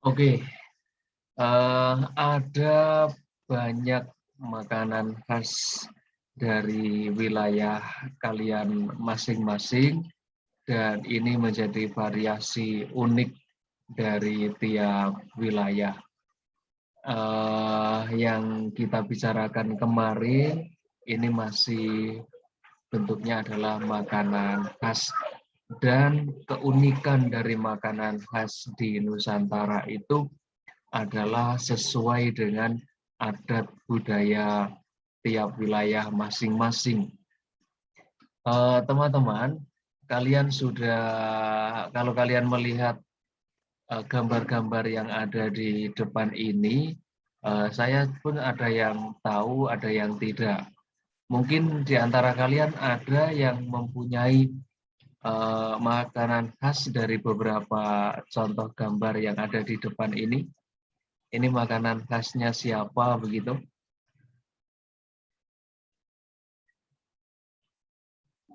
Oke, ada banyak makanan khas dari wilayah kalian masing-masing dan ini menjadi variasi unik dari tiap wilayah. Yang kita bicarakan kemarin ini masih bentuknya adalah makanan khas dan keunikan dari makanan khas di Nusantara itu adalah sesuai dengan adat budaya tiap wilayah masing-masing. Teman-teman, kalian sudah, kalau kalian melihat gambar-gambar yang ada di depan ini, saya pun ada yang tahu, ada yang tidak. Mungkin di antara kalian ada yang mempunyai makanan khas dari beberapa contoh gambar yang ada di depan ini. Ini makanan khasnya siapa begitu?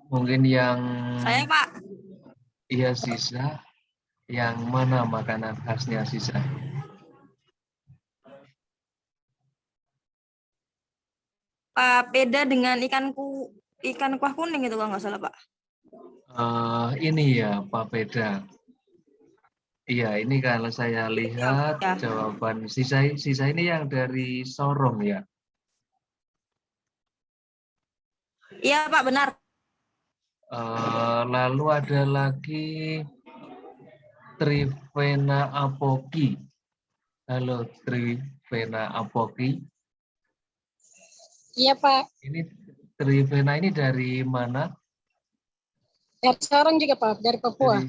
Mungkin yang Saya, Pak. iya Sisa, yang mana makanan khasnya Sisa? Beda dengan ikan kuah kuning itu kalau nggak salah, Pak. Ini ya papeda. Iya, ini kalau saya lihat Ya. jawaban Sisa ini yang dari Sorong ya. Iya, Pak, benar. Lalu ada lagi Trivena Apoki. Halo Trivena Apoki. Iya, Pak. Ini Trivena ini dari mana? Dari Sorong juga, Pak. Dari Papua.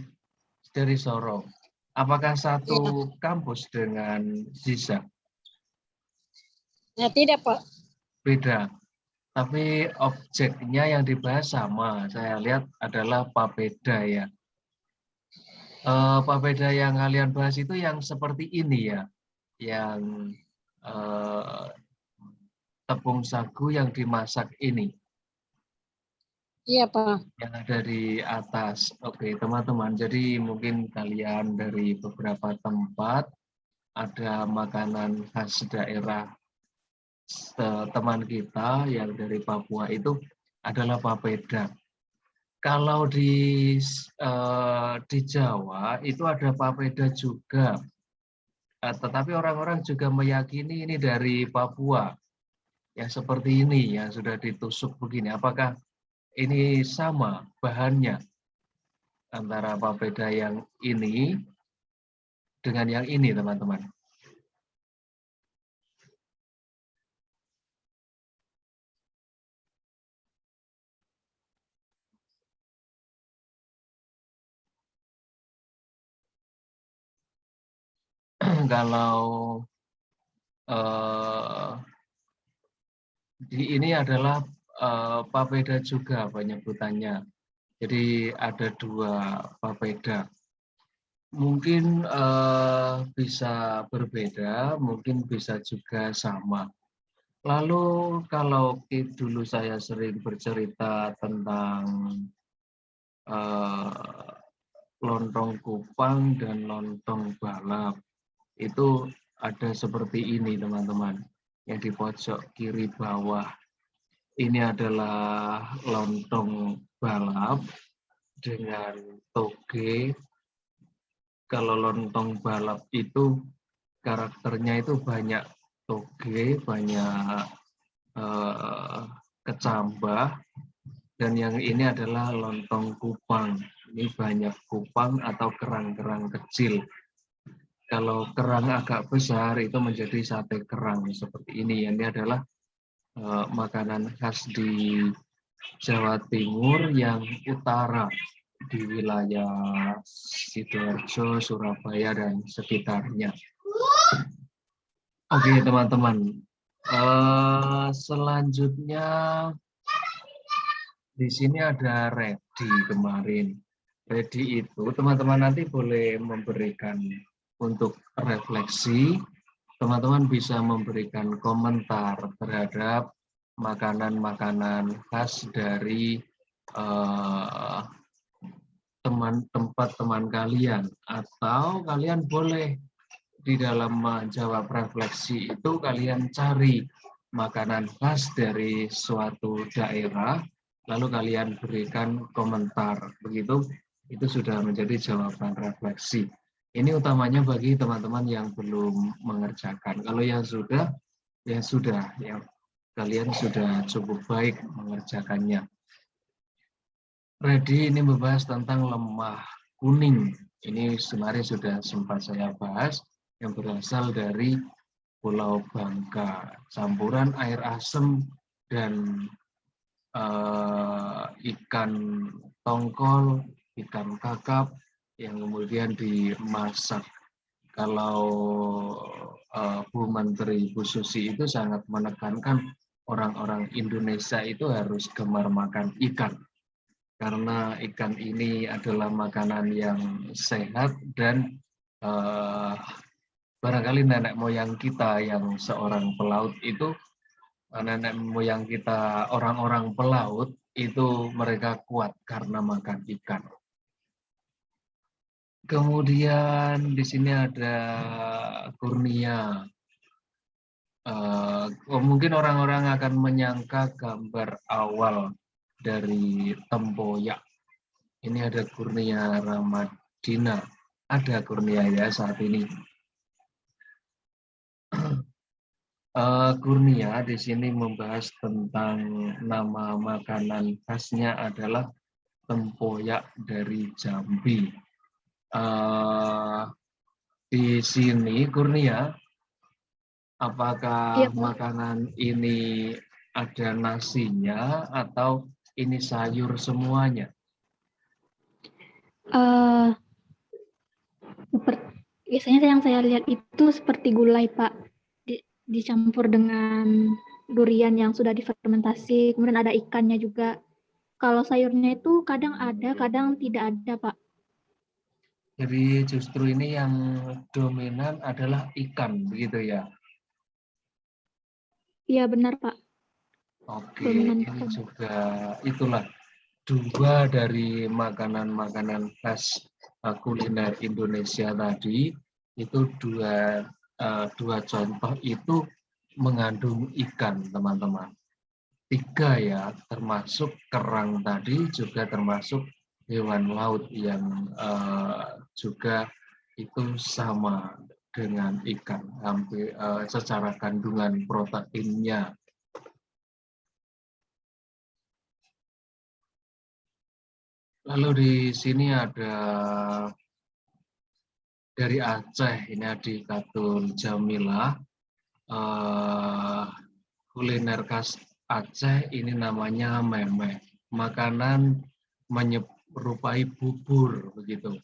Dari Sorong. Apakah satu Iya. kampus dengan Sisa? Nah, tidak, Pak. Beda. Tapi objeknya yang dibahas sama. Saya lihat adalah papeda ya. Papeda yang kalian bahas itu yang seperti ini ya. Yang tepung sagu yang dimasak ini. Iya, Pak. Yang ada di atas. Oke, teman-teman. Jadi mungkin kalian dari beberapa tempat ada makanan khas daerah teman kita yang dari Papua itu adalah papeda. Kalau di Jawa itu ada papeda juga, tetapi orang-orang juga meyakini ini dari Papua, yang seperti ini yang sudah ditusuk begini. Apakah ini sama bahannya antara papeda yang ini dengan yang ini, teman-teman? Kalau ini adalah papeda juga penyebutannya. Jadi ada dua papeda. Mungkin bisa berbeda, mungkin bisa juga sama. Lalu kalau dulu saya sering bercerita tentang lontong kupang dan lontong balap, itu ada seperti ini teman-teman, yang di pojok kiri bawah. Ini adalah lontong balap dengan toge. Kalau lontong balap itu karakternya itu banyak toge, banyak kecambah, dan yang ini adalah lontong kupang. Ini banyak kupang atau kerang-kerang kecil. Kalau kerang agak besar itu menjadi sate kerang seperti ini. Ini adalah makanan khas di Jawa Timur yang utara, di wilayah Sidoarjo, Surabaya, dan sekitarnya. Oke teman-teman, selanjutnya di sini ada Reddy kemarin. Reddy itu teman-teman nanti boleh memberikan untuk refleksi, teman-teman bisa memberikan komentar terhadap makanan-makanan khas dari tempat teman kalian, atau kalian boleh di dalam menjawab refleksi itu kalian cari makanan khas dari suatu daerah, lalu kalian berikan komentar. Begitu, itu sudah menjadi jawaban refleksi. Ini utamanya bagi teman-teman yang belum mengerjakan. Kalau yang sudah, ya sudah. Ya, kalian sudah cukup baik mengerjakannya. Ready ini membahas tentang lemah kuning. Ini sebenarnya sudah sempat saya bahas, yang berasal dari Pulau Bangka. Campuran air asam dan ikan tongkol, ikan kakap yang kemudian dimasak. Kalau Bu Menteri Bu Susi itu sangat menekankan orang-orang Indonesia itu harus gemar makan ikan. Karena ikan ini adalah makanan yang sehat dan barangkali nenek moyang kita yang seorang pelaut itu, nenek moyang kita orang-orang pelaut itu mereka kuat karena makan ikan. Kemudian di sini ada kurnia. Mungkin orang-orang akan menyangka gambar awal dari tempoyak. Ini ada Kurnia Ramadina. Ada Kurnia ya saat ini. Kurnia di sini membahas tentang nama makanan khasnya adalah tempoyak dari Jambi. Di sini Kurnia, apakah Iya, Pak. makanan ini ada nasinya atau ini sayur semuanya? Biasanya yang saya lihat itu seperti gulai, Pak. Dicampur dengan durian yang sudah difermentasi, kemudian ada ikannya juga. Kalau sayurnya itu kadang ada, kadang tidak ada, Pak. Jadi justru ini yang dominan adalah ikan, begitu ya? Iya, benar, Pak. Oke, Dominan ini ikan. juga itulah dua dari makanan-makanan khas kuliner Indonesia tadi, itu dua contoh itu mengandung ikan, teman-teman. 3 ya, termasuk kerang tadi, juga termasuk hewan laut yang juga itu sama dengan ikan, hampir secara kandungan proteinnya. Lalu di sini ada dari Aceh, ini Adik Katul Jamilah, kuliner khas Aceh ini namanya memeh, makanan menyerupai bubur begitu.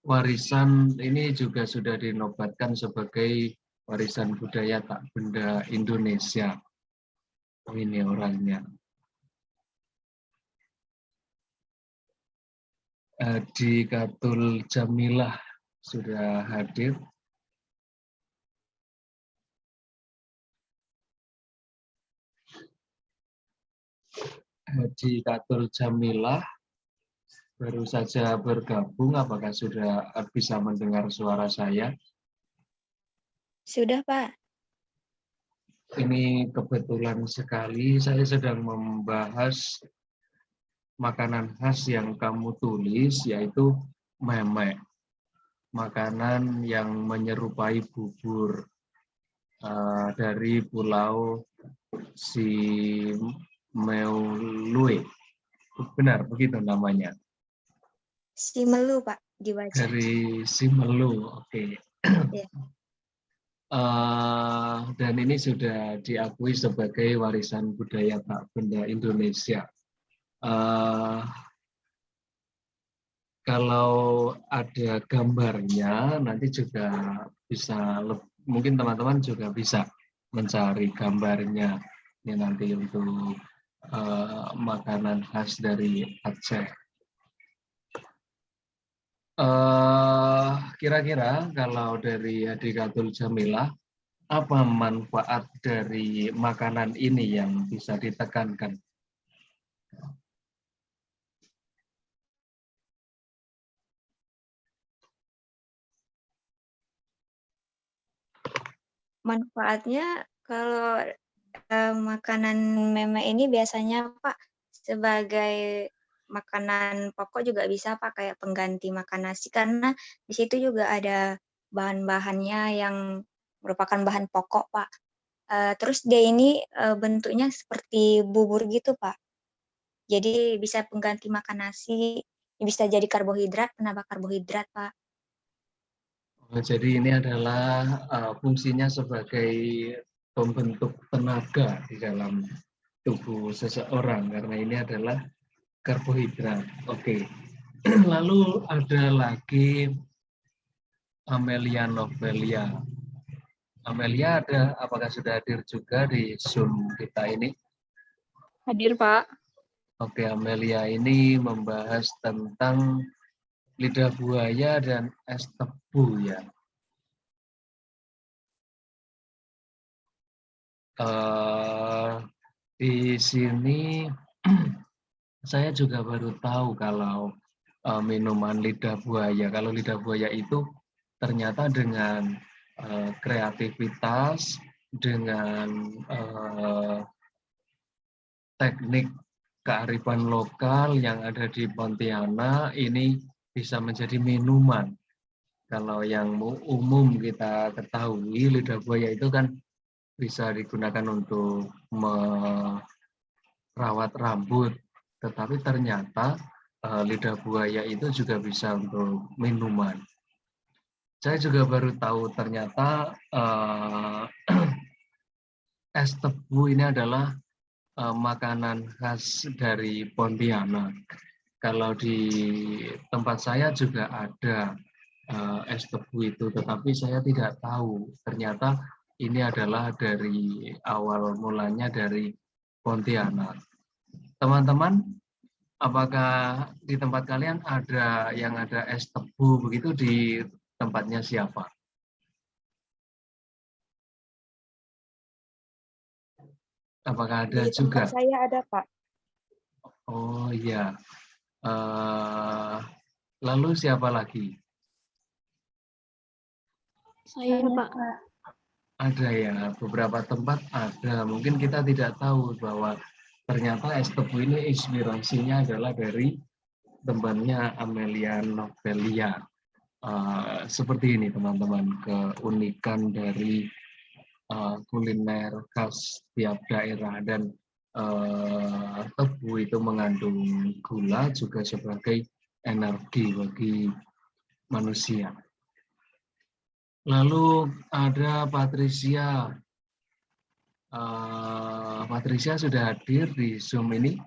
Warisan ini juga sudah dinobatkan sebagai warisan budaya tak benda Indonesia. Ini orangnya. Di Katul Jamilah sudah hadir. Di Katul Jamilah baru saja bergabung, apakah sudah bisa mendengar suara saya? Sudah, Pak. Ini kebetulan sekali saya sedang membahas makanan khas yang kamu tulis, yaitu memeh. Makanan yang menyerupai bubur dari Pulau Simeulue. Benar, begitu namanya. Simelu, Pak, dibaca. Dari Simelu, oke. Ya. Dan ini sudah diakui sebagai warisan budaya tak benda Indonesia. Kalau ada gambarnya, nanti juga bisa, mungkin teman-teman juga bisa mencari gambarnya. Ini nanti untuk makanan khas dari Aceh. Kira-kira kalau dari Adik Katul Jamilah, apa manfaat dari makanan ini yang bisa ditekankan? Manfaatnya kalau makanan meme ini biasanya Pak sebagai makanan pokok juga bisa Pak, kayak pengganti makan nasi karena di situ juga ada bahan-bahannya yang merupakan bahan pokok Pak. Terus dia ini bentuknya seperti bubur gitu Pak. Jadi bisa pengganti makan nasi, bisa jadi karbohidrat, penambah karbohidrat Pak. Jadi ini adalah fungsinya sebagai pembentuk tenaga di dalam tubuh seseorang karena ini adalah karbohidrat. Oke. Lalu ada lagi Amelia Novelia. Amelia ada, apakah sudah hadir juga di Zoom kita ini? Hadir, Pak. Oke, Amelia ini membahas tentang lidah buaya dan es tebu ya. Di sini saya juga baru tahu kalau minuman lidah buaya. Kalau lidah buaya itu ternyata dengan kreativitas, dengan teknik kearifan lokal yang ada di Pontianak, ini bisa menjadi minuman. Kalau yang umum kita ketahui, lidah buaya itu kan bisa digunakan untuk merawat rambut, tetapi ternyata lidah buaya itu juga bisa untuk minuman. Saya juga baru tahu ternyata es tebu ini adalah makanan khas dari Pontianak. Kalau di tempat saya juga ada es tebu itu, tetapi saya tidak tahu ternyata ini adalah dari awal mulanya dari Pontianak. Teman-teman, apakah di tempat kalian ada yang ada es tebu begitu di tempatnya siapa? Apakah ada Di juga? tempat saya ada Pak. Oh iya. Lalu siapa lagi? Saya, Pak. Ada ya, beberapa tempat ada. Mungkin kita tidak tahu bahwa ternyata es tebu ini inspirasinya adalah dari temannya Amelia Novelia. Seperti ini teman-teman, keunikan dari kuliner khas tiap daerah. Dan tebu itu mengandung gula juga sebagai energi bagi manusia. Lalu ada Patricia. Patricia sudah hadir di Zoom ini.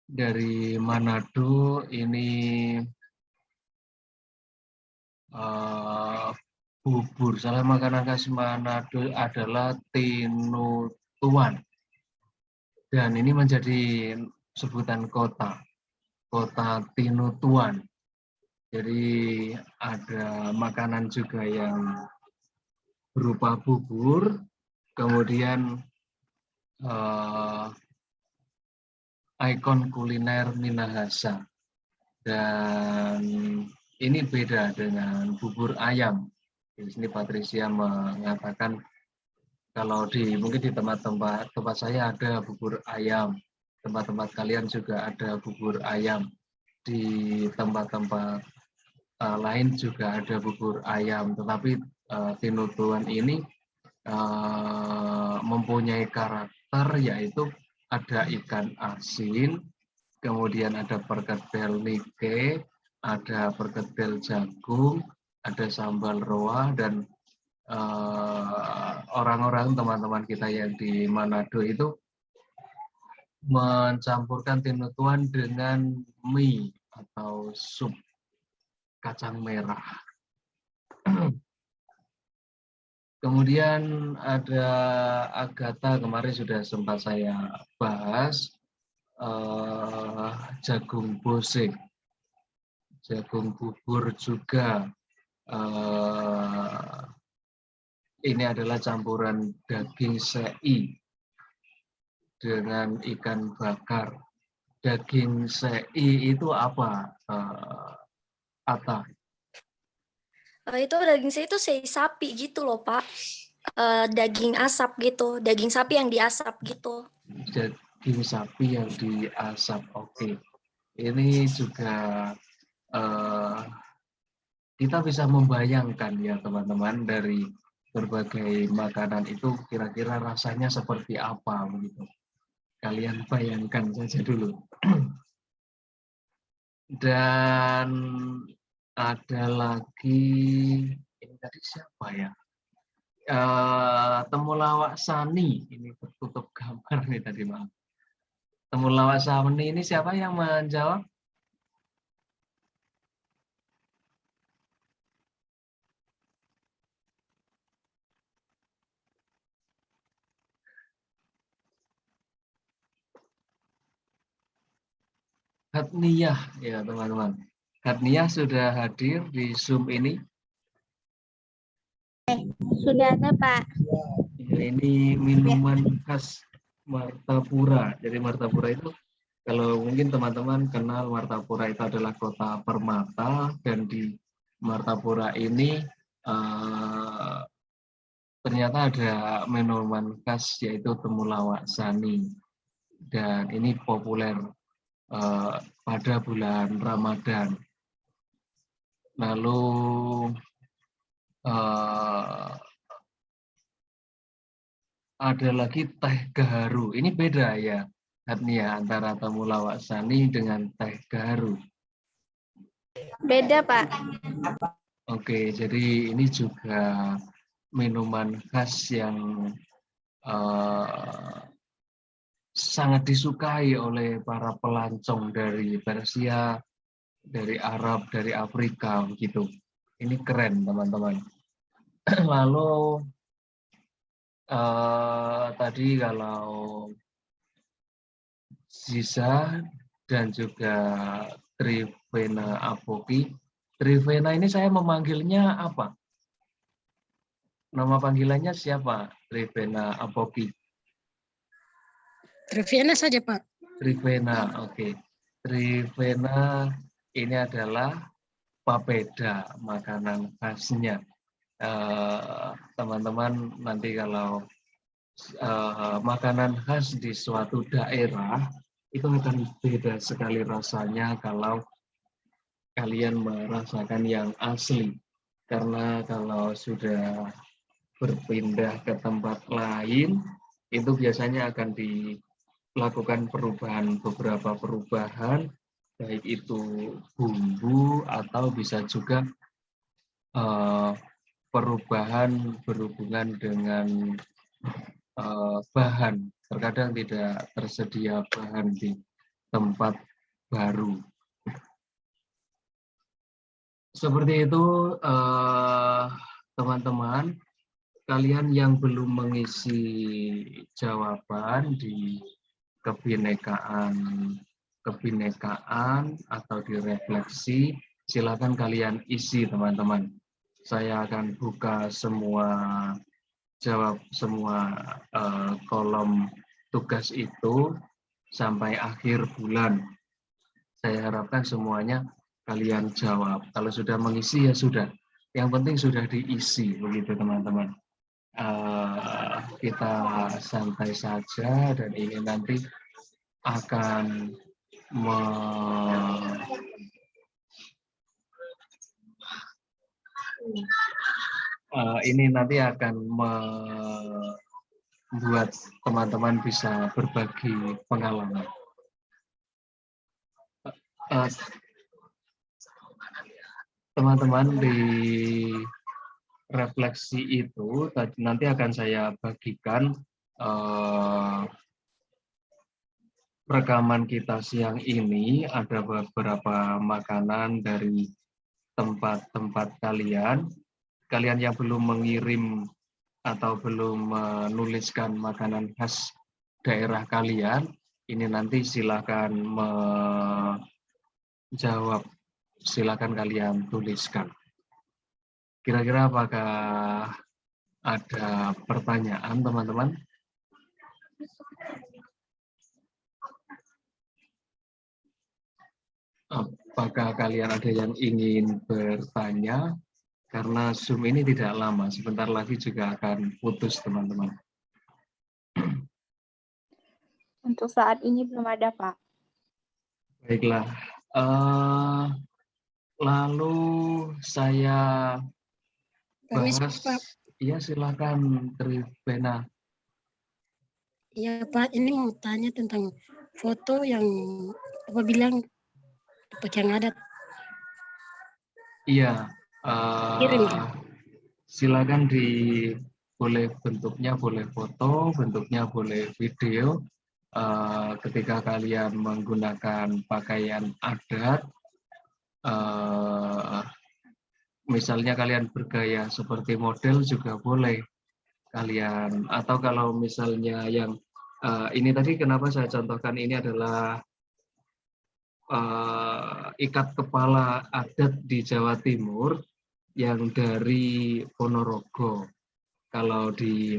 Dari Manado, ini bubur. Salah makanan khas Manado adalah tinutuan. Dan ini menjadi sebutan kota Tinutuan. Jadi ada makanan juga yang berupa bubur, kemudian ikon kuliner Minahasa. Dan ini beda dengan bubur ayam. Di sini Patricia mengatakan kalau mungkin di tempat saya ada bubur ayam, tempat-tempat kalian juga ada bubur ayam. Di tempat-tempat lain juga ada bubur ayam, tetapi tinutuan ini mempunyai karakter yaitu ada ikan asin, kemudian ada perkedel nike, ada perkedel jagung, ada sambal roa, dan orang-orang teman-teman kita yang di Manado itu mencampurkan tinutuan dengan mie atau sup kacang merah. Kemudian ada Agatha, kemarin sudah sempat saya bahas, jagung bose, jagung bubur juga. Ini adalah campuran daging sei dengan ikan bakar. Daging sei itu apa, Atta? Itu daging saya itu sapi gitu loh, Pak. Daging asap gitu, daging sapi yang diasap gitu. Daging sapi yang diasap, oke. Ini juga kita bisa membayangkan ya teman-teman dari berbagai makanan itu kira-kira rasanya seperti apa begitu. Kalian bayangkan saja dulu. Dan ada lagi, ini tadi siapa ya? Temulawak Sani, ini tertutup gambar nih tadi, maaf. Temulawak Sani ini siapa yang menjawab? Hatniyah ya teman-teman. Hatniyah sudah hadir di Zoom ini. Sudah ada, Pak. Ya, ini minuman khas Martapura. Jadi Martapura itu, kalau mungkin teman-teman kenal, Martapura itu adalah kota permata, dan di Martapura ini ternyata ada minuman khas yaitu temulawak Sani, dan ini populer pada bulan Ramadan. Lalu ada lagi teh gaharu. Ini beda ya, Hatnia, antara temulawak Sani dengan teh gaharu. Beda, Pak. Oke, jadi ini juga minuman khas yang sangat disukai oleh para pelancong dari Persia, dari Arab, dari Afrika, begitu. Ini keren, teman-teman. Lalu tadi kalau Ziza dan juga Trivena Apoki. Trivena ini saya memanggilnya apa? Nama panggilannya siapa? Trivena Apoki. Trivena saja, Pak. Trivena, oke. Trivena ini adalah papeda, makanan khasnya. Teman-teman nanti kalau makanan khas di suatu daerah itu akan beda sekali rasanya kalau kalian merasakan yang asli, karena kalau sudah berpindah ke tempat lain itu biasanya akan dilakukan beberapa perubahan, baik itu bumbu atau bisa juga perubahan berhubungan dengan bahan. Terkadang tidak tersedia bahan di tempat baru. Seperti itu, teman-teman. Kalian yang belum mengisi jawaban di kebinekaan atau di refleksi, silakan kalian isi, teman-teman. Saya akan buka semua kolom tugas itu sampai akhir bulan. Saya harapkan semuanya kalian jawab. Kalau sudah mengisi ya sudah. Yang penting sudah diisi, begitu teman-teman. Kita santai saja, dan ini nanti akan membuat teman-teman bisa berbagi pengalaman. Teman-teman, di refleksi itu nanti akan saya bagikan rekaman kita siang ini. Ada beberapa makanan dari tempat-tempat kalian. Kalian yang belum mengirim atau belum menuliskan makanan khas daerah kalian, ini nanti silakan menjawab. Silakan kalian tuliskan. Kira-kira apakah ada pertanyaan, teman-teman? Apakah kalian ada yang ingin bertanya karena Zoom ini tidak lama, sebentar lagi juga akan putus teman-teman. Untuk saat ini belum ada, Pak. Baiklah, lalu saya Permisi, bahas, Pak. ya silakan Trivena. Ya, Pak, ini mau tanya tentang foto yang apa bilang pakaian adat. Iya, Kirim, Pak. silakan boleh bentuknya boleh foto, bentuknya boleh video. Ketika kalian menggunakan pakaian adat, misalnya kalian bergaya seperti model juga boleh kalian, atau kalau misalnya yang ini tadi kenapa saya contohkan ini adalah ikat kepala adat di Jawa Timur yang dari Ponorogo. Kalau di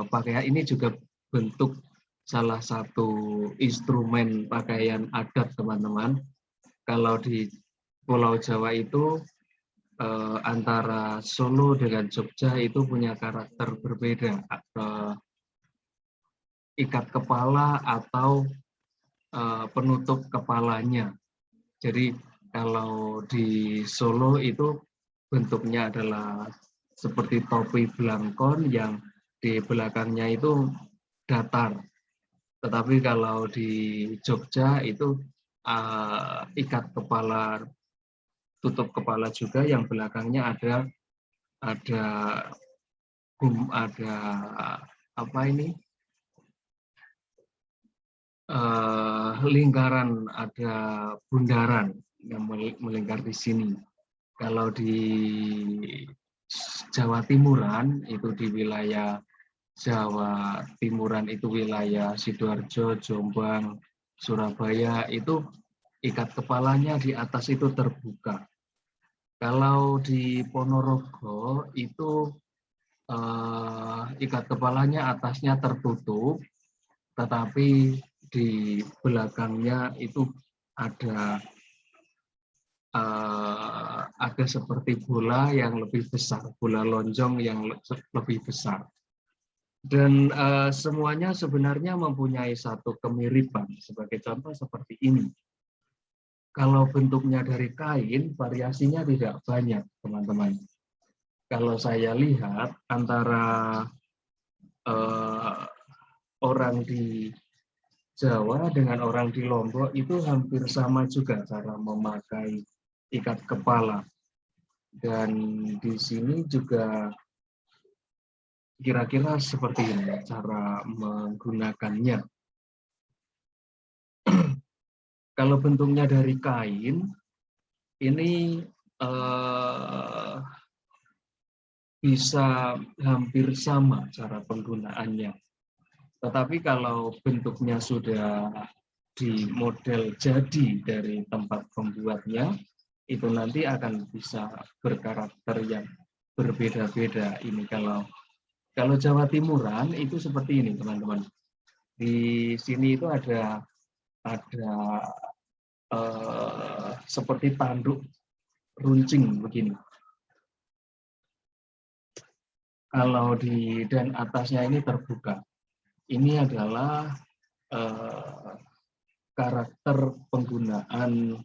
pakaian ini juga bentuk salah satu instrumen pakaian adat teman-teman. Kalau di Pulau Jawa itu antara Solo dengan Jogja itu punya karakter berbeda. Ikat kepala atau penutup kepalanya. Jadi kalau di Solo itu bentuknya adalah seperti topi belangkon yang di belakangnya itu datar. Tetapi kalau di Jogja itu ikat kepala, tutup kepala juga yang belakangnya ada apa ini? Lingkaran, ada bundaran yang melingkar di sini. Kalau di Jawa Timuran itu di wilayah Jawa Timuran itu wilayah Sidoarjo, Jombang, Surabaya itu ikat kepalanya di atas itu terbuka. Kalau di Ponorogo itu ikat kepalanya atasnya tertutup, tetapi di belakangnya itu ada seperti bola yang lebih besar, bola lonjong yang lebih besar. Dan semuanya sebenarnya mempunyai satu kemiripan. Sebagai contoh seperti ini. Kalau bentuknya dari kain, variasinya tidak banyak, teman-teman. Kalau saya lihat antara orang di Jawa dengan orang di Lombok itu hampir sama juga cara memakai ikat kepala. Dan di sini juga kira-kira seperti ini cara menggunakannya. Kalau bentuknya dari kain, ini bisa hampir sama cara penggunaannya. Tetapi kalau bentuknya sudah di model jadi dari tempat pembuatnya, itu nanti akan bisa berkarakter yang berbeda-beda. Ini kalau Jawa Timuran itu seperti ini, teman-teman. Di sini itu ada seperti tanduk runcing begini. Kalau dan atasnya ini terbuka. Ini adalah karakter penggunaan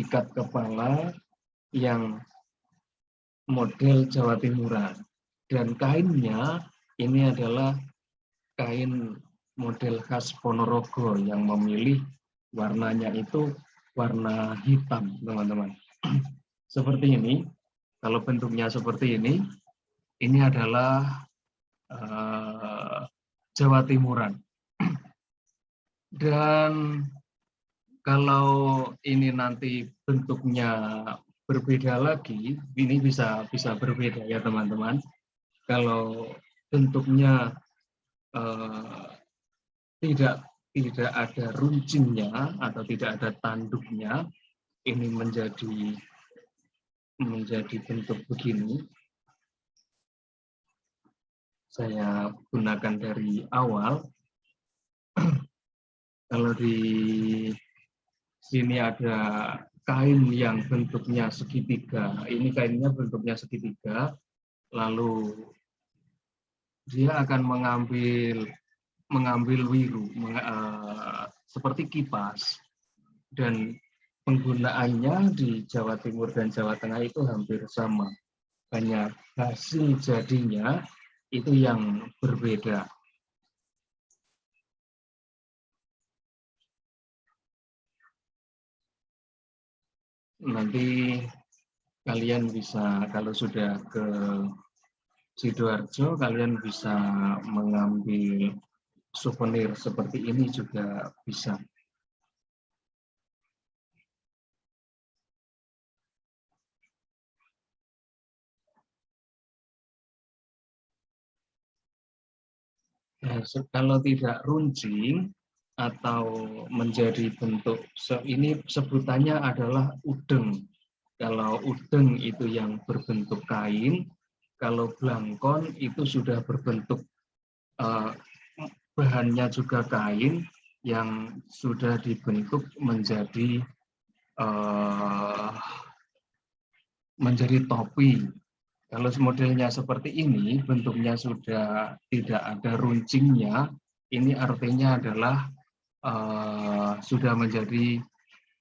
ikat kepala yang model Jawa Timuran. Dan kainnya ini adalah kain model khas Ponorogo yang memilih warnanya itu warna hitam, teman-teman. Seperti ini, kalau bentuknya seperti ini adalah Jawa Timuran. Dan kalau ini nanti bentuknya berbeda lagi, ini bisa berbeda ya teman-teman. Kalau bentuknya tidak ada runcingnya atau tidak ada tanduknya, ini menjadi bentuk begini. Saya gunakan dari awal. Kalau di sini ada kain yang bentuknya segitiga. Ini kainnya bentuknya segitiga, lalu dia akan mengambil wiru seperti kipas, dan penggunaannya di Jawa Timur dan Jawa Tengah itu hampir sama. Hanya hasil jadinya itu yang berbeda. Nanti kalian bisa, kalau sudah ke Sidoarjo, kalian bisa mengambil souvenir seperti ini juga bisa. Nah, kalau tidak runcing atau menjadi bentuk, ini sebutannya adalah udeng. Kalau udeng itu yang berbentuk kain, kalau blangkon itu sudah berbentuk bahannya juga kain yang sudah dibentuk menjadi topi. Kalau modelnya seperti ini, bentuknya sudah tidak ada runcingnya, ini artinya adalah sudah menjadi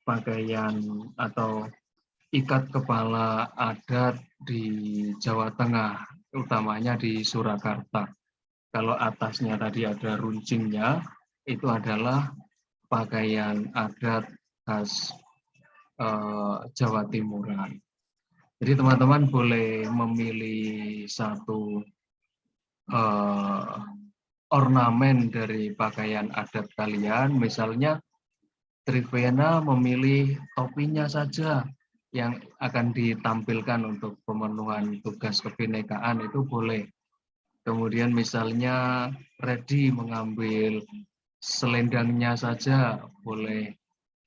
pakaian atau ikat kepala adat di Jawa Tengah, utamanya di Surakarta. Kalau atasnya tadi ada runcingnya, itu adalah pakaian adat khas Jawa Timuran. Jadi teman-teman boleh memilih satu ornamen dari pakaian adat kalian. Misalnya Trivena memilih topinya saja yang akan ditampilkan untuk pemenuhan tugas kebinekaan, itu boleh. Kemudian misalnya Reddy mengambil selendangnya saja boleh,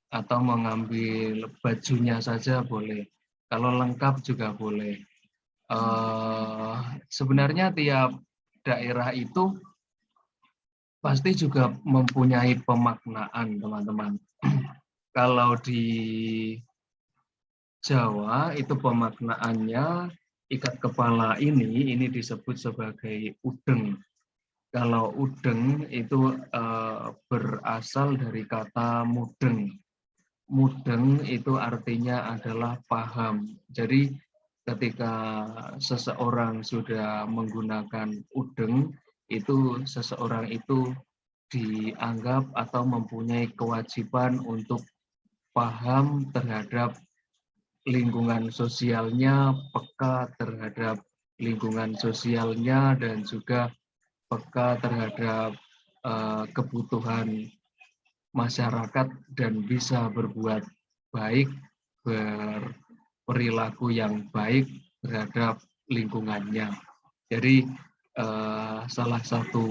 atau mengambil bajunya saja boleh. Kalau lengkap juga boleh. Sebenarnya tiap daerah itu pasti juga mempunyai pemaknaan, teman-teman. Kalau di Jawa itu pemaknaannya ikat kepala ini disebut sebagai udeng. Kalau udeng itu berasal dari kata mudeng. Mudeng itu artinya adalah paham. Jadi ketika seseorang sudah menggunakan udeng, itu seseorang itu dianggap atau mempunyai kewajiban untuk paham terhadap lingkungan sosialnya, peka terhadap lingkungan sosialnya, dan juga peka terhadap kebutuhan masyarakat dan bisa berbuat baik, berperilaku yang baik terhadap lingkungannya. Jadi salah satu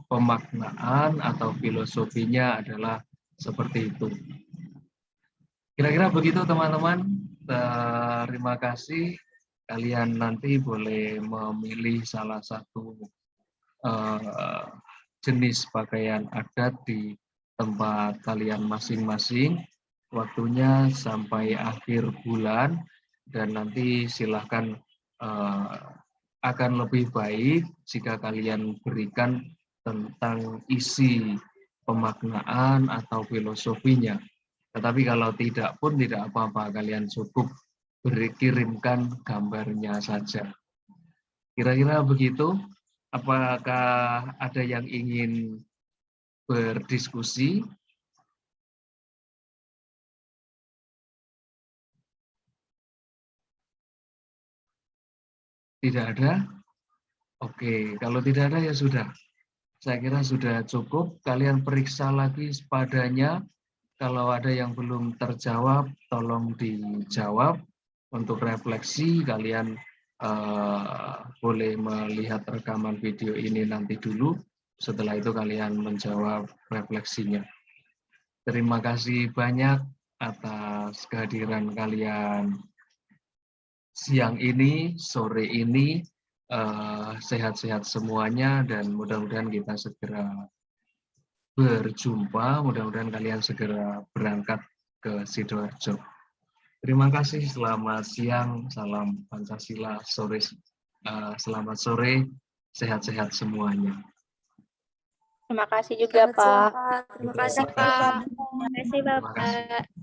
pemaknaan atau filosofinya adalah seperti itu. Kira-kira begitu teman-teman. Terima kasih. Kalian nanti boleh memilih salah satu jenis pakaian adat di tempat kalian masing-masing. Waktunya sampai akhir bulan, dan nanti silahkan akan lebih baik jika kalian berikan tentang isi pemaknaan atau filosofinya. Tetapi kalau tidak pun tidak apa-apa, kalian cukup kirimkan gambarnya saja. Kira-kira begitu. Apakah ada yang ingin berdiskusi? Tidak ada? Oke, kalau tidak ada ya sudah. Saya kira sudah cukup. Kalian periksa lagi padanya. Kalau ada yang belum terjawab, tolong dijawab. Untuk refleksi, kalian boleh melihat rekaman video ini nanti dulu. Setelah itu kalian menjawab refleksinya. Terima kasih banyak atas kehadiran kalian siang ini, sore ini. Sehat-sehat semuanya, dan mudah-mudahan kita segera berjumpa. Mudah-mudahan kalian segera berangkat ke Sidoarjo. Terima kasih, selamat siang, salam Pancasila, selamat sore, sehat-sehat semuanya. Terima kasih juga, Selamat siang, Pak. Pak. Terima kasih, Terima kasih. Pak. Terima kasih Terima kasih. Bapak.